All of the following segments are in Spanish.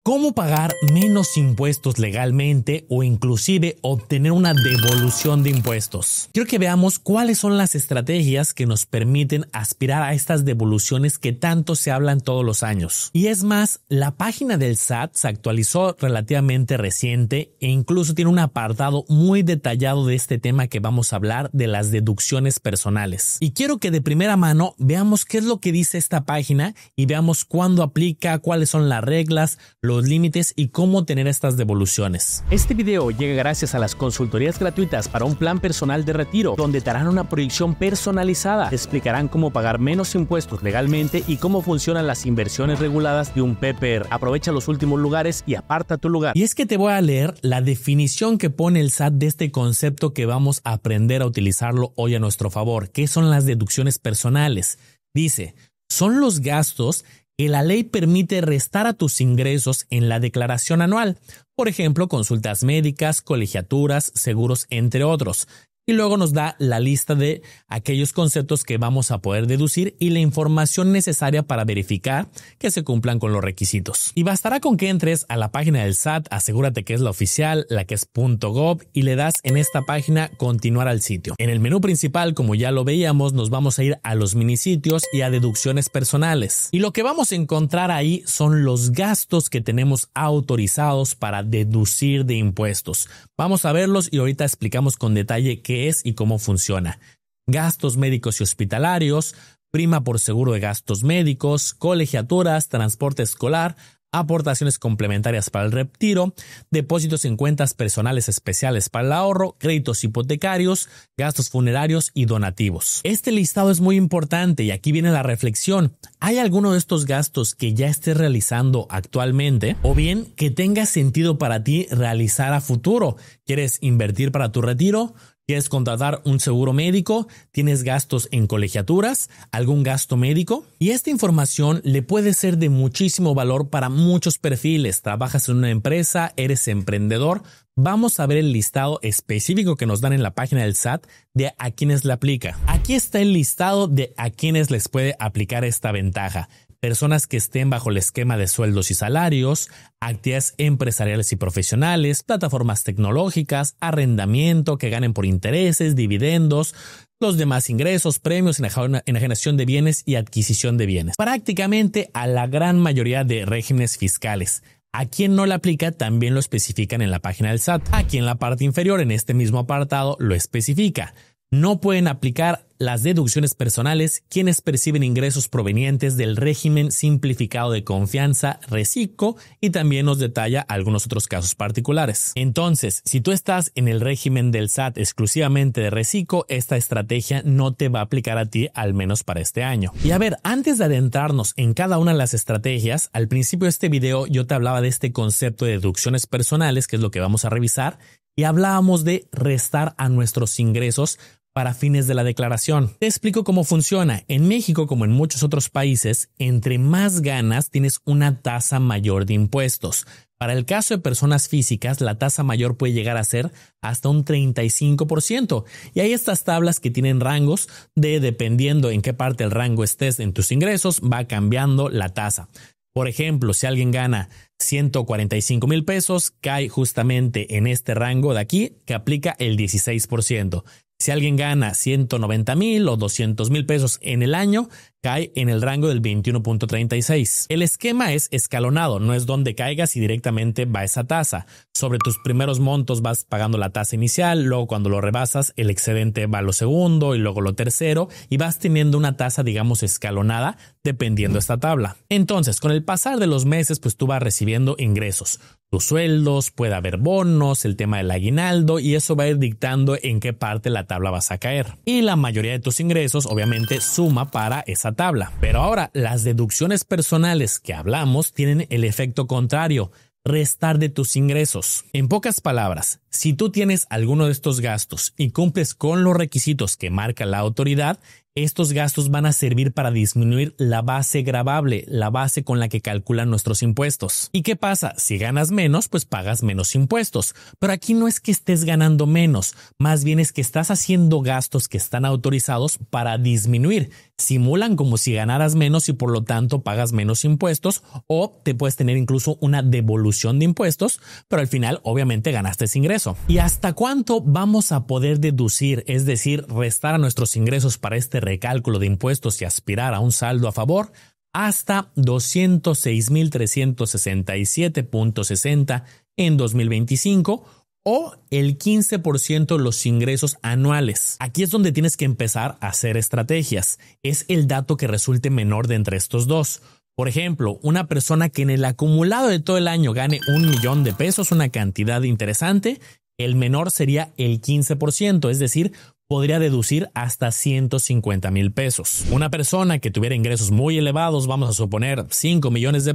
¿Cómo pagar menos impuestos legalmente o inclusive obtener una devolución de impuestos? Quiero que veamos cuáles son las estrategias que nos permiten aspirar a estas devoluciones que tanto se hablan todos los años. Y es más, la página del SAT se actualizó relativamente reciente e incluso tiene un apartado muy detallado de este tema que vamos a hablar, de las deducciones personales. Y quiero que de primera mano veamos qué es lo que dice esta página y veamos cuándo aplica, cuáles son las reglas, los límites y cómo tener estas devoluciones. Este video llega gracias a las consultorías gratuitas para un plan personal de retiro, donde te harán una proyección personalizada, te explicarán cómo pagar menos impuestos legalmente y cómo funcionan las inversiones reguladas de un PPR. Aprovecha los últimos lugares y aparta tu lugar. Y es que te voy a leer la definición que pone el SAT de este concepto que vamos a aprender a utilizarlo hoy a nuestro favor. ¿Qué son las deducciones personales? Dice, son los gastos que la ley permite restar a tus ingresos en la declaración anual. Por ejemplo, consultas médicas, colegiaturas, seguros, entre otros. Y luego nos da la lista de aquellos conceptos que vamos a poder deducir y la información necesaria para verificar que se cumplan con los requisitos. Y bastará con que entres a la página del SAT, asegúrate que es la oficial, la que es .gov, y le das en esta página continuar al sitio. En el menú principal, como ya lo veíamos, nos vamos a ir a los minisitios y a deducciones personales. Y lo que vamos a encontrar ahí son los gastos que tenemos autorizados para deducir de impuestos. Vamos a verlos y ahorita explicamos con detalle qué es y cómo funciona. Gastos médicos y hospitalarios, prima por seguro de gastos médicos, colegiaturas, transporte escolar, aportaciones complementarias para el retiro, depósitos en cuentas personales especiales para el ahorro, créditos hipotecarios, gastos funerarios y donativos. Este listado es muy importante y aquí viene la reflexión. ¿Hay alguno de estos gastos que ya estés realizando actualmente o bien que tenga sentido para ti realizar a futuro? ¿Quieres invertir para tu retiro? ¿Quieres contratar un seguro médico? ¿Tienes gastos en colegiaturas? ¿Algún gasto médico? Y esta información le puede ser de muchísimo valor para muchos perfiles. ¿Trabajas en una empresa? ¿Eres emprendedor? Vamos a ver el listado específico que nos dan en la página del SAT de a quienes le aplica. Aquí está el listado de a quienes les puede aplicar esta ventaja. Personas que estén bajo el esquema de sueldos y salarios, actividades empresariales y profesionales, plataformas tecnológicas, arrendamiento, que ganen por intereses, dividendos, los demás ingresos, premios, enajenación de bienes y adquisición de bienes. Prácticamente a la gran mayoría de regímenes fiscales. A quien no le aplica también lo especifican en la página del SAT. Aquí en la parte inferior, en este mismo apartado, lo especifica. No pueden aplicar las deducciones personales quienes perciben ingresos provenientes del régimen simplificado de confianza RECICO, y también nos detalla algunos otros casos particulares. Entonces, si tú estás en el régimen del SAT exclusivamente de RECICO, esta estrategia no te va a aplicar a ti, al menos para este año. Y a ver, antes de adentrarnos en cada una de las estrategias, al principio de este video yo te hablaba de este concepto de deducciones personales, que es lo que vamos a revisar, y hablábamos de restar a nuestros ingresos para fines de la declaración. Te explico cómo funciona. En México, como en muchos otros países, entre más ganas tienes una tasa mayor de impuestos. Para el caso de personas físicas, la tasa mayor puede llegar a ser hasta un 35%. Y hay estas tablas que tienen rangos dependiendo en qué parte del rango estés en tus ingresos, va cambiando la tasa. Por ejemplo, si alguien gana 145,000 pesos, cae justamente en este rango de aquí, que aplica el 16%. Si alguien gana 190,000 o 200,000 pesos en el año, cae en el rango del 21.36. El esquema es escalonado, no es donde caigas y directamente va esa tasa. Sobre tus primeros montos vas pagando la tasa inicial, luego cuando lo rebasas el excedente va a lo segundo y luego lo tercero, y vas teniendo una tasa, digamos, escalonada dependiendo esta tabla. Entonces, con el pasar de los meses, pues tú vas recibiendo ingresos. Tus sueldos, puede haber bonos, el tema del aguinaldo, y eso va a ir dictando en qué parte de la tabla vas a caer. Y la mayoría de tus ingresos obviamente suma para esa tabla. Pero ahora, las deducciones personales que hablamos tienen el efecto contrario: restar de tus ingresos. En pocas palabras, si tú tienes alguno de estos gastos y cumples con los requisitos que marca la autoridad, estos gastos van a servir para disminuir la base gravable, la base con la que calculan nuestros impuestos. ¿Y qué pasa? Si ganas menos, pues pagas menos impuestos. Pero aquí no es que estés ganando menos, más bien es que estás haciendo gastos que están autorizados para disminuir. simulan como si ganaras menos y por lo tanto pagas menos impuestos, o te puedes tener incluso una devolución de impuestos, pero al final obviamente ganaste ese ingreso. ¿Y hasta cuánto vamos a poder deducir, es decir, restar a nuestros ingresos para este recálculo de impuestos y aspirar a un saldo a favor? Hasta 206,367.60 en 2025 o el 15% de los ingresos anuales. Aquí es donde tienes que empezar a hacer estrategias. Es el dato que resulte menor de entre estos dos. Por ejemplo, una persona que en el acumulado de todo el año gane $1,000,000, una cantidad interesante, el menor sería el 15%, es decir, podría deducir hasta $150,000. Una persona que tuviera ingresos muy elevados, vamos a suponer $5 millones,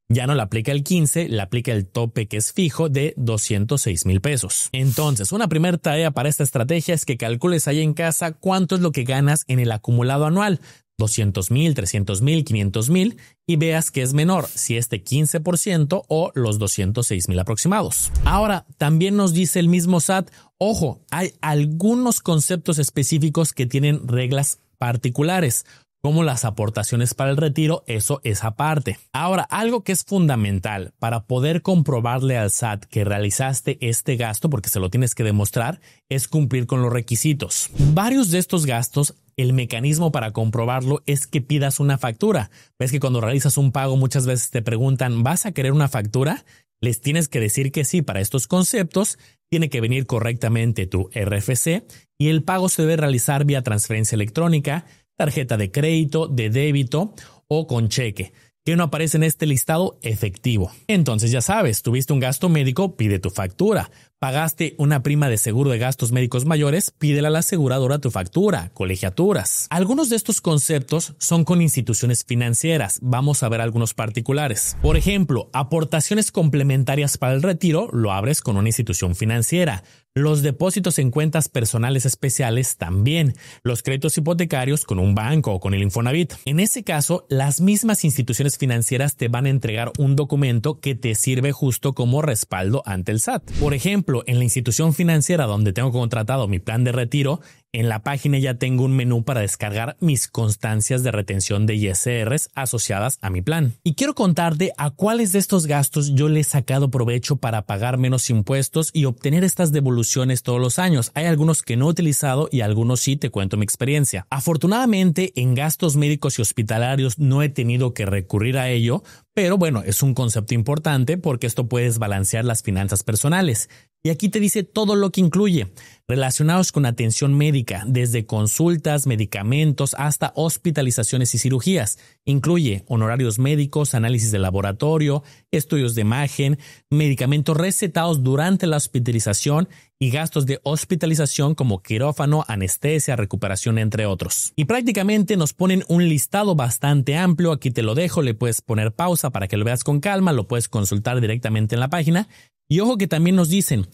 ya no le aplica el 15, le aplica el tope que es fijo de $206,000. Entonces, una primera tarea para esta estrategia es que calcules ahí en casa cuánto es lo que ganas en el acumulado anual. 200,000, 300,000, 500,000 y veas que es menor, si este 15% o los 206,000 aproximados. Ahora, también nos dice el mismo SAT, ojo, hay algunos conceptos específicos que tienen reglas particulares, como las aportaciones para el retiro, eso es aparte. Ahora, algo que es fundamental para poder comprobarle al SAT que realizaste este gasto, porque se lo tienes que demostrar, es cumplir con los requisitos. Varios de estos gastos, el mecanismo para comprobarlo es que pidas una factura. Ves que cuando realizas un pago muchas veces te preguntan, ¿vas a querer una factura? Les tienes que decir que sí para estos conceptos, tiene que venir correctamente tu RFC y el pago se debe realizar vía transferencia electrónica, tarjeta de crédito, de débito o con cheque, que no aparece en este listado efectivo. Entonces ya sabes, tuviste un gasto médico, pide tu factura. Pagaste una prima de seguro de gastos médicos mayores, pídele a la aseguradora tu factura, colegiaturas. Algunos de estos conceptos son con instituciones financieras. Vamos a ver algunos particulares. Por ejemplo, aportaciones complementarias para el retiro lo abres con una institución financiera. Los depósitos en cuentas personales especiales también. Los créditos hipotecarios con un banco o con el Infonavit. En ese caso, las mismas instituciones financieras te van a entregar un documento que te sirve justo como respaldo ante el SAT. Por ejemplo, en la institución financiera donde tengo contratado mi plan de retiro, en la página ya tengo un menú para descargar mis constancias de retención de ISRs asociadas a mi plan. Y quiero contarte a cuáles de estos gastos yo le he sacado provecho para pagar menos impuestos y obtener estas devoluciones todos los años. Hay algunos que no he utilizado y algunos sí, te cuento mi experiencia. Afortunadamente, en gastos médicos y hospitalarios no he tenido que recurrir a ello, pero bueno, es un concepto importante porque esto puede desbalancear las finanzas personales. Y aquí te dice todo lo que incluye, relacionados con atención médica, desde consultas, medicamentos hasta hospitalizaciones y cirugías. Incluye honorarios médicos, análisis de laboratorio, estudios de imagen, medicamentos recetados durante la hospitalización y gastos de hospitalización como quirófano, anestesia, recuperación, entre otros. Y prácticamente nos ponen un listado bastante amplio. Aquí te lo dejo, le puedes poner pausa para que lo veas con calma, lo puedes consultar directamente en la página. Y ojo que también nos dicen,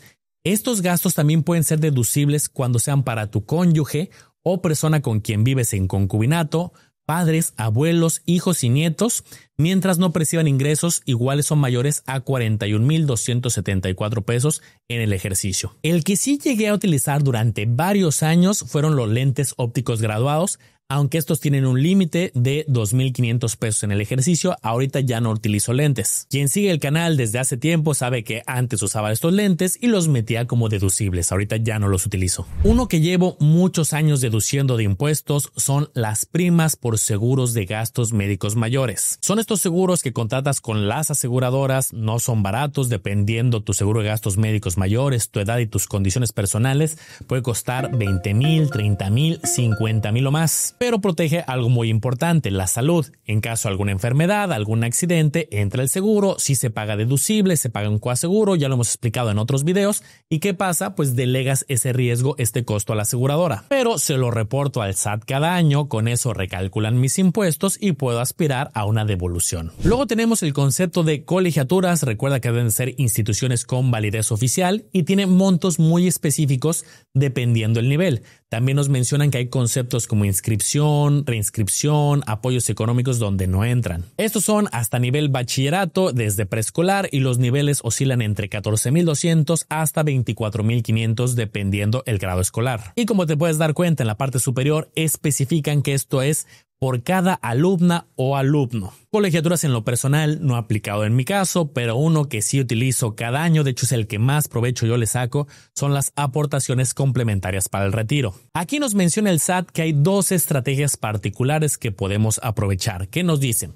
estos gastos también pueden ser deducibles cuando sean para tu cónyuge o persona con quien vives en concubinato, padres, abuelos, hijos y nietos, mientras no perciban ingresos iguales o mayores a $41,274 en el ejercicio. El que sí llegué a utilizar durante varios años fueron los lentes ópticos graduados, aunque estos tienen un límite de $2,500 en el ejercicio. Ahorita ya no utilizo lentes. Quien sigue el canal desde hace tiempo sabe que antes usaba estos lentes y los metía como deducibles. Ahorita ya no los utilizo. Uno que llevo muchos años deduciendo de impuestos son las primas por seguros de gastos médicos mayores. Son estos seguros que contratas con las aseguradoras, no son baratos, dependiendo tu seguro de gastos médicos mayores, tu edad y tus condiciones personales, puede costar $20,000, $30,000, $50,000 o más. Pero protege algo muy importante, la salud. En caso de alguna enfermedad, algún accidente, entra el seguro, si se paga deducible, se paga un coaseguro, ya lo hemos explicado en otros videos. ¿Y qué pasa? Pues delegas ese riesgo, este costo a la aseguradora. Pero se lo reporto al SAT cada año, con eso recalculan mis impuestos y puedo aspirar a una devolución. Luego tenemos el concepto de colegiaturas. Recuerda que deben ser instituciones con validez oficial y tienen montos muy específicos dependiendo el nivel. también nos mencionan que hay conceptos como inscripción, reinscripción, apoyos económicos donde no entran. Estos son hasta nivel bachillerato desde preescolar y los niveles oscilan entre 14,200 hasta 24,500 dependiendo el grado escolar. Y como te puedes dar cuenta en la parte superior especifican que esto es por cada alumna o alumno. Colegiaturas en lo personal no aplicado en mi caso, pero uno que sí utilizo cada año, de hecho es el que más provecho yo le saco, son las aportaciones complementarias para el retiro. Aquí nos menciona el SAT que hay dos estrategias particulares que podemos aprovechar. ¿Qué nos dicen?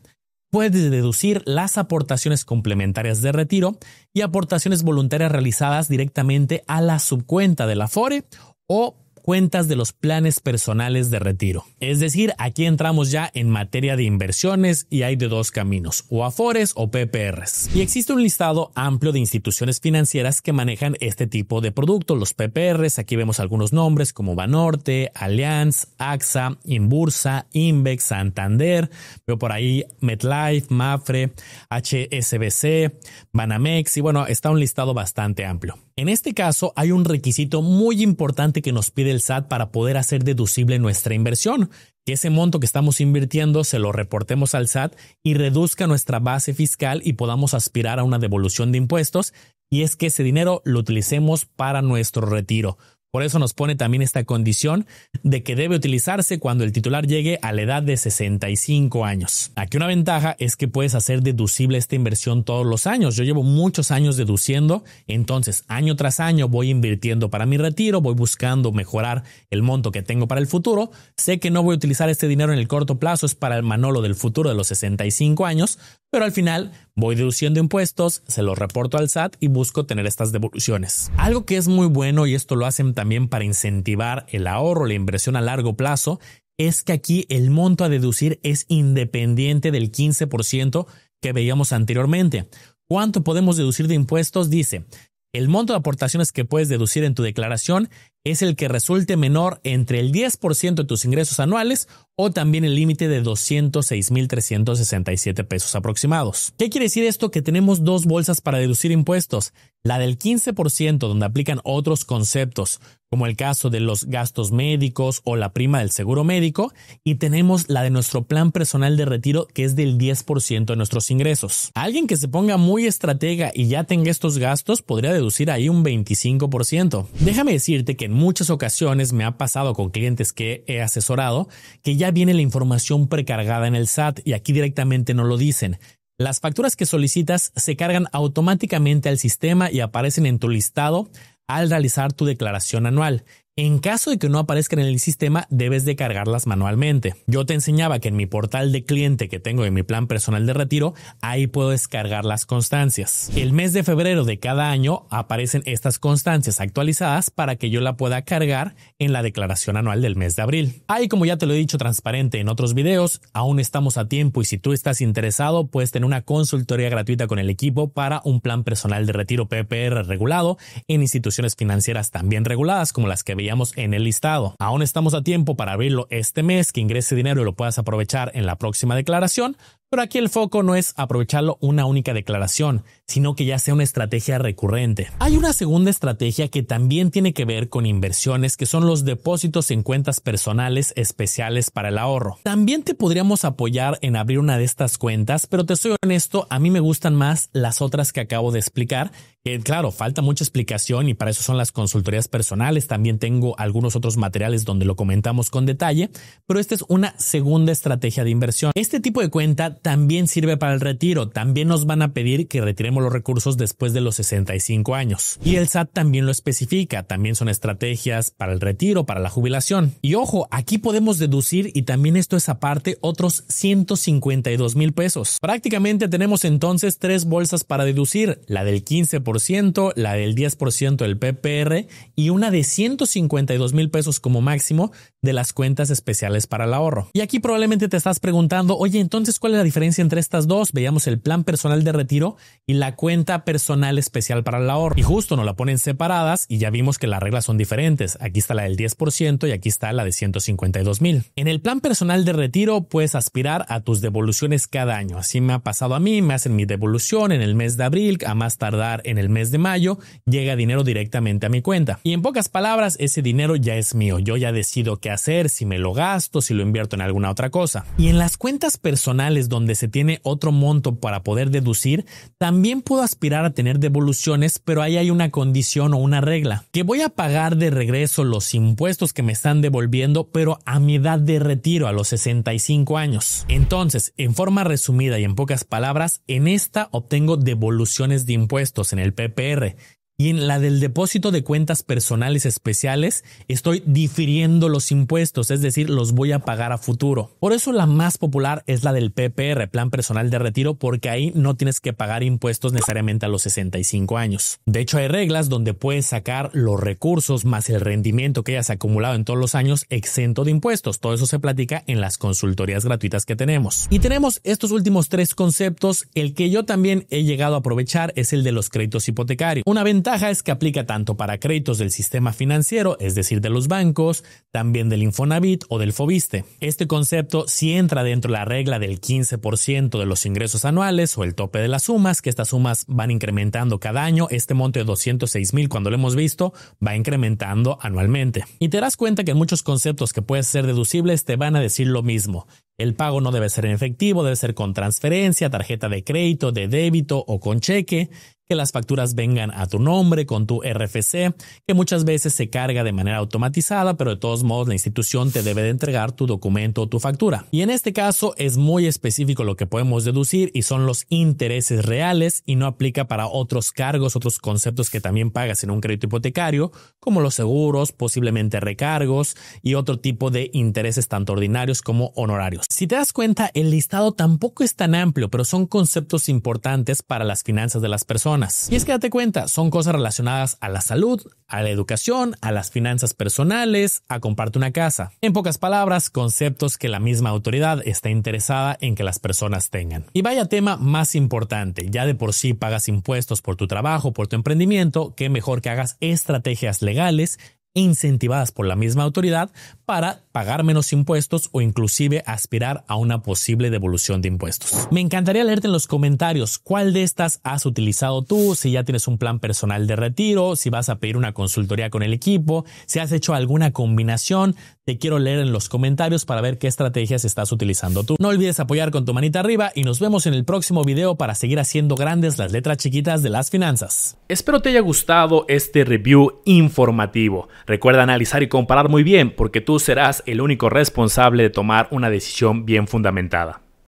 Puedes deducir las aportaciones complementarias de retiro y aportaciones voluntarias realizadas directamente a la subcuenta del Afore o cuentas de los planes personales de retiro. Es decir, aquí entramos ya en materia de inversiones y hay de dos caminos, o Afores o PPRs. Y existe un listado amplio de instituciones financieras que manejan este tipo de productos, los PPRs. Aquí vemos algunos nombres como Banorte, Allianz, AXA, Inbursa, Invex, Santander, veo por ahí MetLife, Mapfre, HSBC, Banamex y bueno, está un listado bastante amplio. En este caso hay un requisito muy importante que nos pide el SAT para poder hacer deducible nuestra inversión, que ese monto que estamos invirtiendo se lo reportemos al SAT y reduzca nuestra base fiscal y podamos aspirar a una devolución de impuestos, y es que ese dinero lo utilicemos para nuestro retiro. Por eso nos pone también esta condición de que debe utilizarse cuando el titular llegue a la edad de 65 años. Aquí una ventaja es que puedes hacer deducible esta inversión todos los años. Yo llevo muchos años deduciendo, entonces año tras año voy invirtiendo para mi retiro, voy buscando mejorar el monto que tengo para el futuro. Sé que no voy a utilizar este dinero en el corto plazo, es para el Manolo del futuro de los 65 años, pero al final voy deduciendo impuestos, se los reporto al SAT y busco tener estas devoluciones. Algo que es muy bueno, y esto lo hacen también para incentivar el ahorro, la inversión a largo plazo, es que aquí el monto a deducir es independiente del 15% que veíamos anteriormente. ¿Cuánto podemos deducir de impuestos? Dice, el monto de aportaciones que puedes deducir en tu declaración es el que resulte menor entre el 10% de tus ingresos anuales o también el límite de 206,367 pesos aproximados. ¿Qué quiere decir esto? Que tenemos dos bolsas para deducir impuestos. La del 15% donde aplican otros conceptos, como el caso de los gastos médicos o la prima del seguro médico, y tenemos la de nuestro plan personal de retiro que es del 10% de nuestros ingresos. Alguien que se ponga muy estratega y ya tenga estos gastos podría deducir ahí un 25%. Déjame decirte que en muchas ocasiones me ha pasado con clientes que he asesorado que ya viene la información precargada en el SAT y aquí directamente no lo dicen. Las facturas que solicitas se cargan automáticamente al sistema y aparecen en tu listado al realizar tu declaración anual. En caso de que no aparezcan en el sistema, debes de cargarlas manualmente. Yo te enseñaba que en mi portal de cliente que tengo en mi plan personal de retiro, ahí puedo descargar las constancias. El mes de febrero de cada año aparecen estas constancias actualizadas para que yo la pueda cargar en la declaración anual del mes de abril. Ahí, como ya te lo he dicho transparente en otros videos, aún estamos a tiempo y si tú estás interesado, puedes tener una consultoría gratuita con el equipo para un plan personal de retiro PPR regulado en instituciones financieras también reguladas como las que en el listado. Aún estamos a tiempo para abrirlo este mes, que ingrese dinero y lo puedas aprovechar en la próxima declaración, pero aquí el foco no es aprovecharlo una única declaración, sino que ya sea una estrategia recurrente. Hay una segunda estrategia que también tiene que ver con inversiones, que son los depósitos en cuentas personales especiales para el ahorro. También te podríamos apoyar en abrir una de estas cuentas, pero te soy honesto, a mí me gustan más las otras que acabo de explicar, que claro, falta mucha explicación y para eso son las consultorías personales. También tengo algunos otros materiales donde lo comentamos con detalle, pero esta es una segunda estrategia de inversión. Este tipo de cuenta también sirve para el retiro. También nos van a pedir que retiremos los recursos después de los 65 años. Y el SAT también lo especifica. También son estrategias para el retiro, para la jubilación. Y ojo, aquí podemos deducir, y también esto es aparte, otros 152,000 pesos. Prácticamente tenemos entonces tres bolsas para deducir. La del 15%, la del 10% del PPR y una de 152,000 pesos como máximo de las cuentas especiales para el ahorro. Y aquí probablemente te estás preguntando, oye, entonces, ¿cuál es la diferencia diferencia entre estas dos. Veíamos el plan personal de retiro y la cuenta personal especial para el ahorro. Y justo nos la ponen separadas y ya vimos que las reglas son diferentes. Aquí está la del 10% y aquí está la de 152,000. En el plan personal de retiro puedes aspirar a tus devoluciones cada año. Así me ha pasado a mí, me hacen mi devolución en el mes de abril, a más tardar en el mes de mayo, llega dinero directamente a mi cuenta. Y en pocas palabras, ese dinero ya es mío. Yo ya decido qué hacer, si me lo gasto, si lo invierto en alguna otra cosa. Y en las cuentas personales donde se tiene otro monto para poder deducir, también puedo aspirar a tener devoluciones, pero ahí hay una condición o una regla, que voy a pagar de regreso los impuestos que me están devolviendo, pero a mi edad de retiro, a los 65 años. Entonces, en forma resumida y en pocas palabras, en esta obtengo devoluciones de impuestos en el PPR. Y en la del depósito de cuentas personales especiales estoy difiriendo los impuestos, es decir, los voy a pagar a futuro. Por eso la más popular es la del PPR, Plan Personal de Retiro, porque ahí no tienes que pagar impuestos necesariamente a los 65 años. De hecho, hay reglas donde puedes sacar los recursos más el rendimiento que hayas acumulado en todos los años exento de impuestos. Todo eso se platica en las consultorías gratuitas que tenemos. Y tenemos estos últimos 3 conceptos. El que yo también he llegado a aprovechar es el de los créditos hipotecarios. Una ventaja es que aplica tanto para créditos del sistema financiero, es decir, de los bancos, también del Infonavit o del Fobiste. Este concepto sí entra dentro de la regla del 15% de los ingresos anuales o el tope de las sumas, que estas sumas van incrementando cada año. Este monto de 206,000, cuando lo hemos visto, va incrementando anualmente. Y te das cuenta que en muchos conceptos que pueden ser deducibles te van a decir lo mismo. El pago no debe ser en efectivo, debe ser con transferencia, tarjeta de crédito, de débito o con cheque, que las facturas vengan a tu nombre con tu RFC, que muchas veces se carga de manera automatizada, pero de todos modos la institución te debe de entregar tu documento o tu factura. Y en este caso es muy específico lo que podemos deducir y son los intereses reales y no aplica para otros cargos, otros conceptos que también pagas en un crédito hipotecario, como los seguros, posiblemente recargos y otro tipo de intereses tanto ordinarios como honorarios. Si te das cuenta, el listado tampoco es tan amplio, pero son conceptos importantes para las finanzas de las personas. Y es que date cuenta, son cosas relacionadas a la salud, a la educación, a las finanzas personales, a comprarte una casa. En pocas palabras, conceptos que la misma autoridad está interesada en que las personas tengan. Y vaya tema más importante, ya de por sí pagas impuestos por tu trabajo, por tu emprendimiento, qué mejor que hagas estrategias legales incentivadas por la misma autoridad para pagar menos impuestos o inclusive aspirar a una posible devolución de impuestos. Me encantaría leerte en los comentarios cuál de estas has utilizado tú, si ya tienes un plan personal de retiro, si vas a pedir una consultoría con el equipo, si has hecho alguna combinación. Te quiero leer en los comentarios para ver qué estrategias estás utilizando tú. No olvides apoyar con tu manita arriba y nos vemos en el próximo video para seguir haciendo grandes las letras chiquitas de las finanzas. Espero te haya gustado este review informativo. Recuerda analizar y comparar muy bien porque tú serás el único responsable de tomar una decisión bien fundamentada.